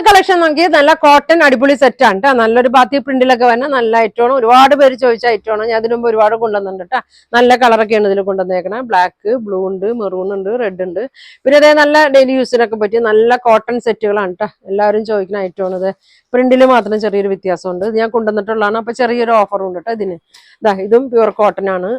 Collection നോക്കി നല്ല cotton അടിപൊളി സെറ്റ് ആണ് കേട്ടോ. നല്ലൊരു ബാത്തി പ്രിന്റിലൊക്കെ വന്ന നല്ല ഐറ്റമാണ്. ഒരുപാട് പേര് ചോദിച്ച ഐറ്റമാണ്. ഞാൻ ഇതിനു മുമ്പ് ഒരുപാട് കൊണ്ടുവന്നിട്ടുണ്ട് കേട്ടോ. നല്ല കളറൊക്കെയാണ് ഇതിൽ കൊണ്ടുവന്നേക്കണേ. ബ്ലാക്ക്, ബ്ലൂ ഉണ്ട്, മെറൂൺ ഉണ്ട്, റെഡ് ഉണ്ട്. പിന്നെ അതേ നല്ല ഡെയിലി യൂസിനൊക്കെ പറ്റിയ നല്ല കോട്ടൺ സെറ്റുകളാണ് കേട്ടോ. എല്ലാവരും ചോദിക്കുന്ന ഐറ്റമാണ് ഇത്. പ്രിന്റിൽ മാത്രം ചെറിയൊരു വ്യത്യാസമുണ്ട്. ഇത് ഞാൻ കൊണ്ടുവന്നിട്ടുള്ളതാണ്. അപ്പൊ ചെറിയൊരു ഓഫറും ഉണ്ട് കേട്ടോ ഇതിന്. ഇതും പ്യുവർ കോട്ടൺ ആണ്.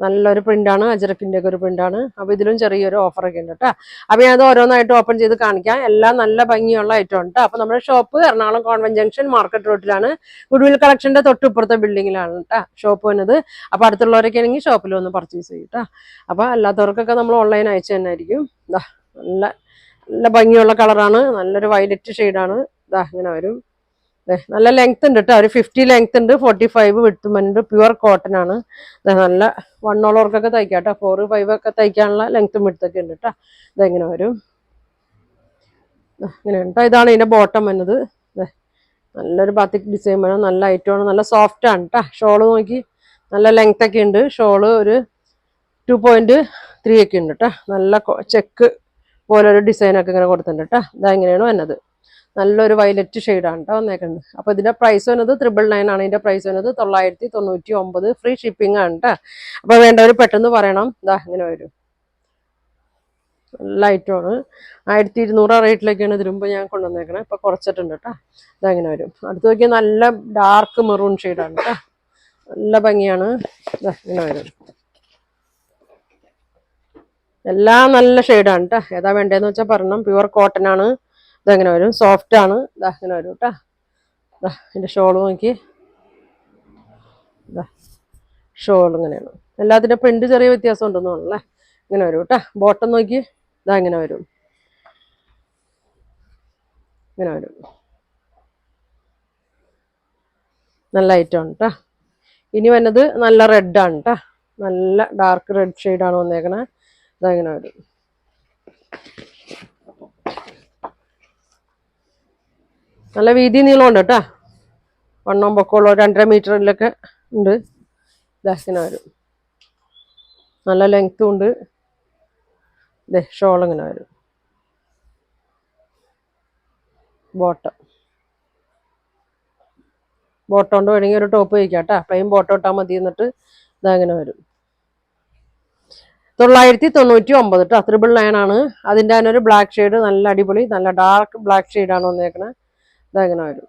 നല്ലൊരു പ്രിന്റാണ്, അജരക്കിന്റെ ഒക്കെ ഒരു പ്രിന്റാണ്. അപ്പൊ ഇതിലും ചെറിയൊരു ഓഫറൊക്കെ ഉണ്ട് കേട്ടോ. അപ്പൊ ഞാൻ അത് ഓരോന്നായിട്ട് ഓപ്പൺ ചെയ്ത് കാണിക്കാം. എല്ലാം നല്ല ഭംഗിയുള്ള ഐറ്റം ഉണ്ട്. അപ്പൊ നമ്മുടെ shop Ernakulam convent junction market റോഡിലാണ്. ഗുഡ്വിൽ കളക്ഷന്റെ തൊട്ടിപ്പുറത്തെ ബിൽഡിങ്ങിലാണ് കേട്ടോ ഷോപ്പ് വന്നത്. അപ്പൊ അടുത്തുള്ളവരൊക്കെ ആണെങ്കിൽ ഷോപ്പിൽ വന്ന് പർച്ചേസ് ചെയ്യും കേട്ടോ. അപ്പൊ അല്ലാത്തവർക്കൊക്കെ നമ്മൾ ഓൺലൈൻ അയച്ചു തന്നെ ആയിരിക്കും. നല്ല നല്ല ഭംഗിയുള്ള കളറാണ്. നല്ലൊരു വയലറ്റ് ഷെയ്ഡാണ്. ഇങ്ങനെ വരും. നല്ല ലെങ്ത് ഉണ്ട് കേട്ടോ. ഒരു 50 ലെങ്ത് ഉണ്ട്, 45 വിട്ടുമുണ്ട്. പ്യുവർ കോട്ടൺ ആണ്. നല്ല വണ്ണോളവർക്കൊക്കെ തയ്ക്കാം കേട്ടോ. 4, 5 ഒക്കെ തയ്ക്കാനുള്ള ലെങ്ത്തും വിടുത്തൊക്കെ ഉണ്ട് കേട്ടോ. ഇതെങ്ങനെ വരും, ഇങ്ങനെയാണ് കേട്ടോ. ഇതാണ് ഇതിന്റെ ബോട്ടം വന്നത്. നല്ലൊരു ബാത്തിക് ഡിസൈൻ വേണം. നല്ല ഐറ്റമാണ്. നല്ല സോഫ്റ്റ് ആണ് കേട്ടോ. ഷോള് നോക്കി നല്ല ലെങ്ത് ഒക്കെ ഉണ്ട്. ഷോള് ഒരു 2.3 ഒക്കെ ഉണ്ട് കേട്ടോ. നല്ല ചെക്ക് പോലെ ഒരു ഡിസൈനൊക്കെ ഇങ്ങനെ കൊടുത്തിട്ടുണ്ട് കേട്ടോ. ഇങ്ങനെയാണ് വന്നത്. നല്ലൊരു വയലറ്റ് ഷെയ്ഡാണ് കേട്ടോ വന്നേക്കുന്നത്. അപ്പൊ ഇതിന്റെ പ്രൈസ് വന്നത് 999 ആണ്. ഇതിന്റെ പ്രൈസ് വന്നത് 999. ഫ്രീ ഷിപ്പിംഗ് ആണ് കേട്ടോ. അപ്പൊ വേണ്ടവർ പെട്ടെന്ന് പറയണം. ഇങ്ങനെ വരും. നല്ല ഐറ്റമാണ്. 1200 റേറ്റിലേക്കാണ് ഇതിനു മുമ്പ് ഞാൻ കൊണ്ടുവന്നേക്കണേ. ഇപ്പൊ കുറച്ചിട്ടുണ്ട് കേട്ടോ. ഇങ്ങനെ വരും. അടുത്ത് നോക്കിയാൽ നല്ല ഡാർക്ക് മെറൂൺ ഷെയ്ഡാണ് കേട്ടോ. നല്ല ഭംഗിയാണ്. ഇങ്ങനെ വരും. എല്ലാം നല്ല ഷെയ്ഡാണ് കേട്ടോ. ഏതാ വേണ്ടതെന്ന് വെച്ചാൽ പറയണം. പ്യുവർ കോട്ടൺ ആണ്. ഇതെങ്ങനെ വരും. സോഫ്റ്റ് ആണ്. ഇങ്ങനെ വരും കേട്ടോ. ഇതിന്റെ ഷോള് നോക്കി. ഷോൾ ഇങ്ങനെയാണ്. എല്ലാത്തിൻ്റെ പ്രിന്റ് ചെറിയ വ്യത്യാസം ഉണ്ടെന്ന് തോന്നുന്നല്ലേ. ഇങ്ങനെ വരും കേട്ടോ. ബോട്ടം നോക്കി. ഇങ്ങനെ വരും. ഇങ്ങനെ വരും. നല്ല ഐറ്റമാണ് കേട്ടോ. ഇനി വന്നത് നല്ല റെഡാണ് കേട്ടോ. നല്ല ഡാർക്ക് റെഡ് ഷെയ്ഡാണ് വന്നേക്കണേ. ഇങ്ങനെ വരും. നല്ല വീതി നീളമുണ്ട് കേട്ടോ. വണ്ണം പൊക്കമുള്ള 2.5 മീറ്ററിലൊക്കെ ഉണ്ട്. ഇങ്ങനെ വരും. നല്ല ലെങ്ത്തും ഉണ്ട്. ഷോൾ ഇങ്ങനെ വരും. ബോട്ടം കൊണ്ട് വേണമെങ്കിൽ ഒരു ടോപ്പ് വയ്ക്കാം കേട്ടോ. പ്ലെയിൻ ബോട്ടം ഇട്ടാൽ മതി. എന്നിട്ട് ഇങ്ങനെ വരും. 999 കേട്ടോ. 999 ആണ്. അതിൻ്റെ തന്നെ ഒരു ബ്ലാക്ക് ഷെയ്ഡ് നല്ല അടിപൊളി നല്ല ഡാർക്ക് ബ്ലാക്ക് ഷെയ്ഡാണ് വന്നേക്കണേ. ഇങ്ങനെ വരും.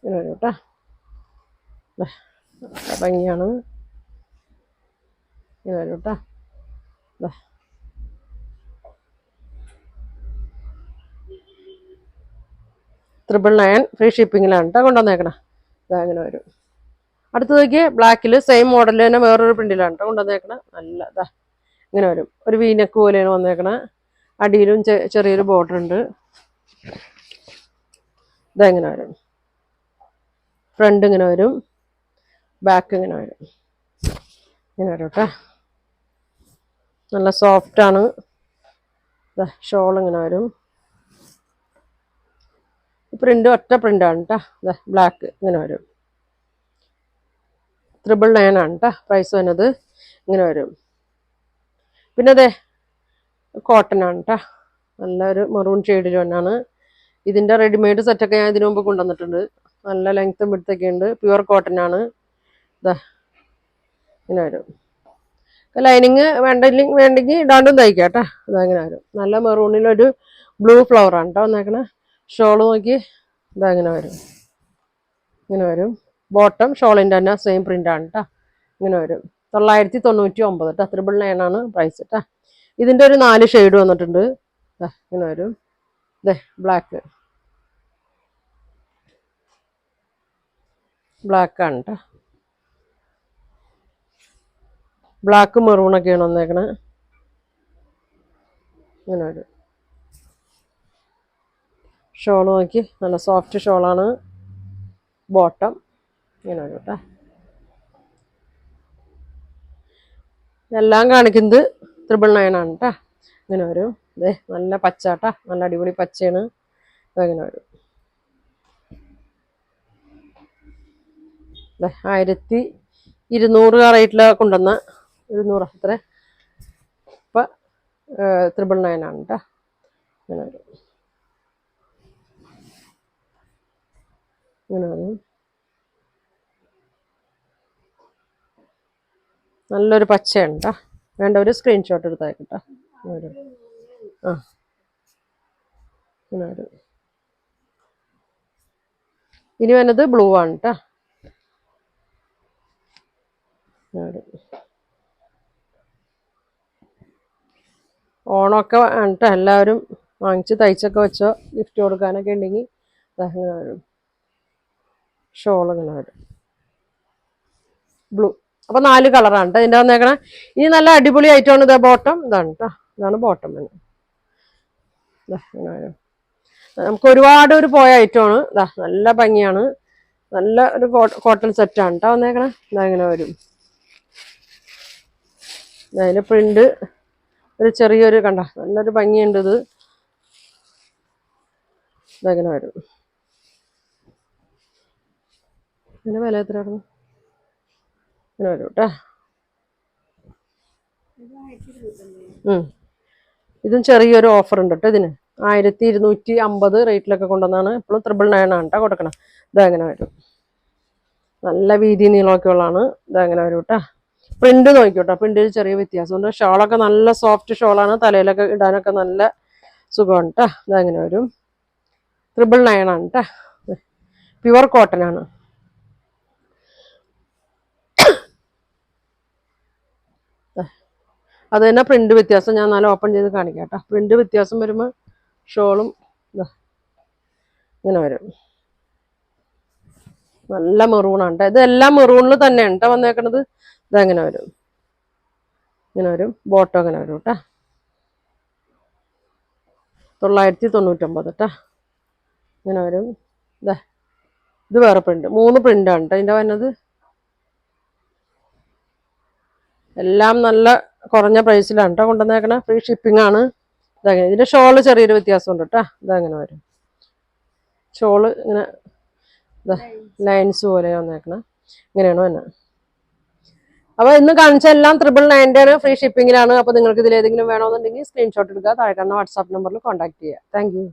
ഇങ്ങനെ വരും കേട്ടോ. ഭംഗിയാണ്. ഇങ്ങനെ വരും കേട്ടോ. 999 ഫ്രീ ഷിപ്പിങ്ങിലാണ് കേട്ടോ കൊണ്ടുവന്നേക്കണേ. ഇങ്ങനെ വരും. അടുത്ത് നോക്കിയേ ബ്ലാക്കിൽ സെയിം മോഡൽ തന്നെ വേറൊരു പ്രിന്റിലാണ് കേട്ടോ കൊണ്ടുവന്നേക്കണേ. നല്ല ഇങ്ങനെ വരും. ഒരു വീനക്ക് പോലെയാണ് വന്നേക്കണേ. അടിയിലും ചെറിയൊരു ബോർഡർ ഉണ്ട്. ഇങ്ങനെ വരും. ഫ്രണ്ട് ഇങ്ങനെ വരും. ബാക്ക് ഇങ്ങനെ വരും. ഇങ്ങനെ വരും കേട്ടോ. നല്ല സോഫ്റ്റ് ആണ്. ഷോൾ ഇങ്ങനെ വരും. പ്രിന്റ് ഒറ്റ പ്രിന്റാണ് കേട്ടോ. ബ്ലാക്ക് ഇങ്ങനെ വരും. 999 ആണ് കേട്ടോ പ്രൈസ് വന്നത്. ഇങ്ങനെ വരും. പിന്നെ കോട്ടൺ ആണ് കേട്ടോ. നല്ലൊരു മെറൂൺ ഷെയ്ഡിൽ തന്നെയാണ്. ഇതിന്റെ റെഡിമെയ്ഡ് സെറ്റൊക്കെ ഞാൻ ഇതിനു മുമ്പ് കൊണ്ടുവന്നിട്ടുണ്ട്. നല്ല ലെങ്ത്തും വിഡ്ത്തൊക്കെ ഉണ്ട്. പ്യുവർ കോട്ടൺ ആണ്. ഇങ്ങനെ വരും. ലൈനിങ് വേണ്ടെങ്കിൽ ഇടാണ്ടും തയ്ക്കാം കേട്ടോ. ഇങ്ങനെ വരും. നല്ല മെറൂണിലൊരു ബ്ലൂ ഫ്ലവർ ആണ് കേട്ടോ വന്നേക്കണേ. ഷോള് നോക്കി. ഇങ്ങനെ വരും. ഇങ്ങനെ വരും. ബോട്ടം ഷോളിൻ്റെ തന്നെ സെയിം പ്രിന്റ് ആണ് കേട്ടോ. ഇങ്ങനെ വരും. 999 കേട്ടോ. 999 ആണ് പ്രൈസ് കേട്ടോ. ഇതിന്റെ ഒരു 4 ഷെയ്ഡ് വന്നിട്ടുണ്ട്. ഇങ്ങനെ വരും. ബ്ലാക്ക് ആണ് കേട്ടോ. ബ്ലാക്ക് മെറൂണൊക്കെയാണ് വന്നേക്കണേ. ഇങ്ങനെ വരും. ഷോൾ നോക്കി. നല്ല സോഫ്റ്റ് ഷോളാണ്. ബോട്ടം ഇങ്ങനെ വരും കേട്ടോ. എല്ലാം കാണിക്കുന്നത് 999 ആണ് കേട്ടോ. ഇങ്ങനെ വരും. നല്ല പച്ച കേട്ടോ. നല്ല അടിപൊളി പച്ചയാണ്. ഇങ്ങനെ വരും. 1200 റേറ്റിലാണ് കൊണ്ടുവന്ന. 200 അത്ര. ഇപ്പം 999 ആണ് കേട്ടോ. ഇങ്ങനെ വരും, ഇങ്ങനെ വരും. നല്ലൊരു പച്ചയാണ് കേട്ടോ. വേണ്ട ഒരു സ്ക്രീൻഷോട്ട് എടുത്തേക്കട്ടോ. ആ ഇങ്ങനെ വരും. ഇനി വരുന്നത് ബ്ലൂ ആണ് കേട്ടോ. ഓണമൊക്കെ കേട്ടോ, എല്ലാവരും വാങ്ങിച്ച് തയ്ച്ചൊക്കെ വെച്ചോ, ഗിഫ്റ്റ് കൊടുക്കാനൊക്കെ ഉണ്ടെങ്കിൽ ഇങ്ങനെ വരും. ഷോൾ ഇങ്ങനെ വരും ബ്ലൂ. അപ്പൊ 4 കളറാണ് കേട്ടോ ഇതിന്റെ വന്നേക്കണേ. ഇനി നല്ല അടിപൊളി ഐറ്റമാണ് ഇത്. ബോട്ടം ഇതാണ് കേട്ടോ, ഇതാണ് ബോട്ടം തന്നെ. ഇങ്ങനെ വരും. നമുക്ക് ഒരുപാട് ഒരു പോയ ഐറ്റമാണ്. നല്ല ഭംഗിയാണ്, നല്ല ഒരു കോട്ടൺ സെറ്റാണ് കേട്ടോ വന്നേക്കണേ. ഇങ്ങനെ വരും. അതിന് പ്രിന്റ് ഒരു ചെറിയൊരു കണ്ട നല്ലൊരു ഭംഗിയുണ്ട് ഇത്. ഇതങ്ങനെ വരും. ഇതിന്റെ വില എത്രയായിരുന്നു? ഇങ്ങനെ വരും കേട്ടോ. ഇതും ചെറിയൊരു ഓഫർ ഉണ്ട് കേട്ടോ ഇതിന്. 1250 റേറ്റിലൊക്കെ കൊണ്ടുവന്നാണ്. ഇപ്പോഴും 999 ആണ് കേട്ടോ കൊടുക്കണം. ഇതങ്ങനെ വരും. നല്ല വീതി നീളമൊക്കെ ഉള്ളതാണ്. ഇതങ്ങനെ വരും കേട്ടോ. പ്രിന്റ് നോക്കിക്കോട്ടോ, പ്രിന്റിൽ ചെറിയ വ്യത്യാസമുണ്ട്. ഷോളൊക്കെ നല്ല സോഫ്റ്റ് ഷോളാണ്, തലയിലൊക്കെ ഇടാനൊക്കെ നല്ല സുഖമാണ് കേട്ടോ. ഇതങ്ങനെ വരും. 999 ആണ് കേട്ടോ. പ്യുവർ കോട്ടൺ ആണ്. അത് തന്നെ പ്രിന്റ് വ്യത്യാസം ഞാൻ നല്ല ഓപ്പൺ ചെയ്ത് കാണിക്കാം കേട്ടോ. പ്രിന്റ് വ്യത്യാസം വരുമ്പോൾ ഷോളും ഇങ്ങനെ വരും. നല്ല മെറൂണാണ് കേട്ടോ. ഇതെല്ലാം മെറൂണിൽ തന്നെയാണ് കേട്ടോ വന്നേക്കണത്. ഇതങ്ങനെ വരും, ഇങ്ങനെ വരും. ബോട്ടം അങ്ങനെ വരും കേട്ടോ. 999 കേട്ടോ. ഇങ്ങനെ വരും. ഇത് വേറെ പ്രിന്റ്, 3 പ്രിന്റാണ് കേട്ടോ ഇതിന്റെ വരുന്നത്. എല്ലാം നല്ല കുറഞ്ഞ പ്രൈസിലാണ് കേട്ടോ കൊണ്ടുവന്നേക്കണേ. ഫ്രീ ഷിപ്പിംഗ് ആണ്. ഇതങ്ങനെ ഇതിന്റെ ഷോള് ചെറിയൊരു വ്യത്യാസമുണ്ട് കേട്ടോ. ഇതങ്ങനെ വരും. ഷോള് ഇങ്ങനെ ലൈൻസ് പോലെ വന്നേക്കണം. ഇങ്ങനെയാണ് വന്നെ. അപ്പൊ ഇന്ന് കാണിച്ച എല്ലാം 999 ഫ്രീ ഷിപ്പിംഗിലാണ്. അപ്പൊ നിങ്ങൾക്ക് ഇതിൽ ഏതെങ്കിലും വേണമെന്നുണ്ടെങ്കിൽ സ്ക്രീൻഷോട്ട് എടുക്കുക, താഴെ കാണുന്ന വാട്സാപ്പ് നമ്പറിൽ കോൺടാക്ട് ചെയ്യുക. Thank you.